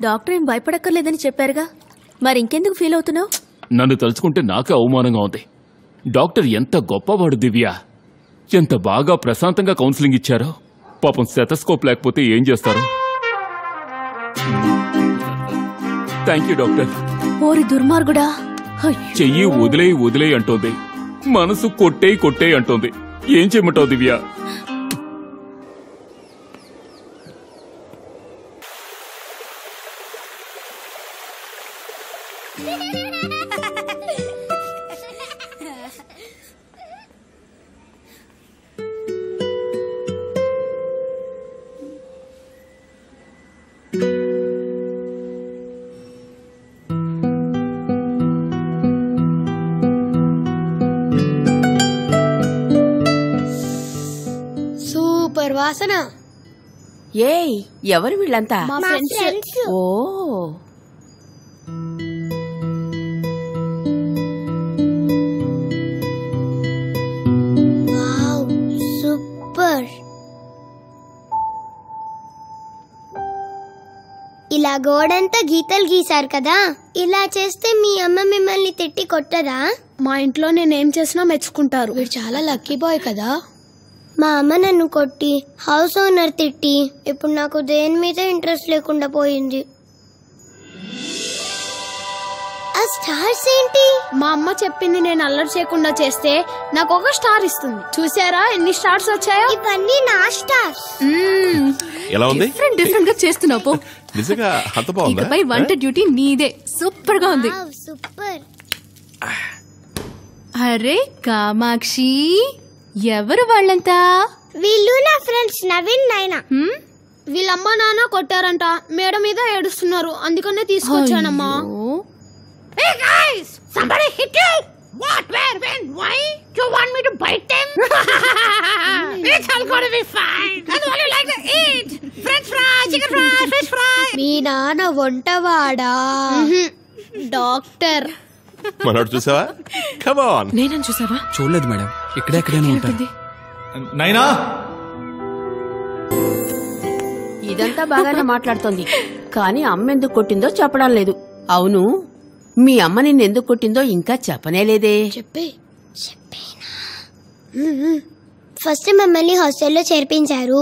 Doctor ఏం భయపడక్కర్లేదని చెప్పారుగా, మరి ఇంకెందుకు ఫీల్ అవుతున్నావు? నన్ను తలుచుకుంటే నాకే అవమానంగా ఉంది. డాక్టర్ ఎంత గొప్పవాడు దివ్య, ఎంత బాగా ప్రశాంతంగా కౌన్సిలింగ్ ఇచ్చారో. పాపం స్టెథోస్కోప్ లేకపోతే ఏం చేస్తారు? Thank you doctor. ఓరి దుర్మార్గుడా, చెయ్యి వదిలేయి అంటోంది, మనసు కొట్టే అంటోంది. ఏం చేయమంటావు దివ్య? సూపర్ వాసన. ఏయ్, ఎవరు వీళ్ళంతా? మా ఫ్రెండ్స్. ఓ, వావ్, సూపర్. ఇలా గోడంతా గీతలు గీశారు కదా, ఇలా చేస్తే మీ అమ్మ మిమ్మల్ని తిట్టి కొట్టదా? మా ఇంట్లో నేనేం చేసినా మెచ్చుకుంటారు. వీడు చాలా లక్కీ బాయ్ కదా. మా అమ్మ నన్ను కొట్టి, హౌస్ ఓనర్ తిట్టి, ఇప్పుడు నాకు దేని మీద ఇంట్రెస్ట్ లేకుండా పోయింది. ఆ స్టార్స్ ఏంటి? మా అమ్మ చెప్పింది నేను అల్లరి చేయకుండా చేస్తే నాకు ఒక స్టార్ ఇస్తుంది. చూసారా ఎన్ని స్టార్స్ వచ్చాయో? ఇవన్నీ నా స్టార్స్. ఎలా ఉంది? డిఫరెంట్ గా చేస్తున్నావు. నిజంగా అంత బాగుందా? ఇకపై వంట డ్యూటీ నీదే. సూపర్ గా ఉంది. సూపర్. అరే కామాక్షి, ఎవరు వాళ్ళంతా? వీళ్ళు నా ఫ్రెండ్స్ నవీన్, నైనా. వీళ్ళమ్మ నాన్న కొట్టారంట, మేడ మీద ఏడుస్తున్నారు, అందుకనే తీసుకొచ్చానమ్మా. Hey guys! Somebody hit you! What? Where? When? Why? You want me to bite them? It's all gonna be fine. That's all you like to eat. French fry, chicken fry, fish fry. మీ నాన్న వంటవాడా? Doctor. మనోడు చూసావా? Come on. నేనని చూసావా? చూడలేదు madam, ఇక్కడెక్కడైనా ఉంటారు. నైనా, ఇదంతా బాగానే మాట్లాడుతోంది, కానీ అమ్మ ఎందుకు కొట్టిందో చెప్పడం లేదు. అవును, మీ అమ్మ నిన్ను ఎందుకు కొట్టిందో ఇంకా చెప్పనేలేదే. ఫస్ట్ మమ్మల్ని హాస్టల్లో చేర్పించారు.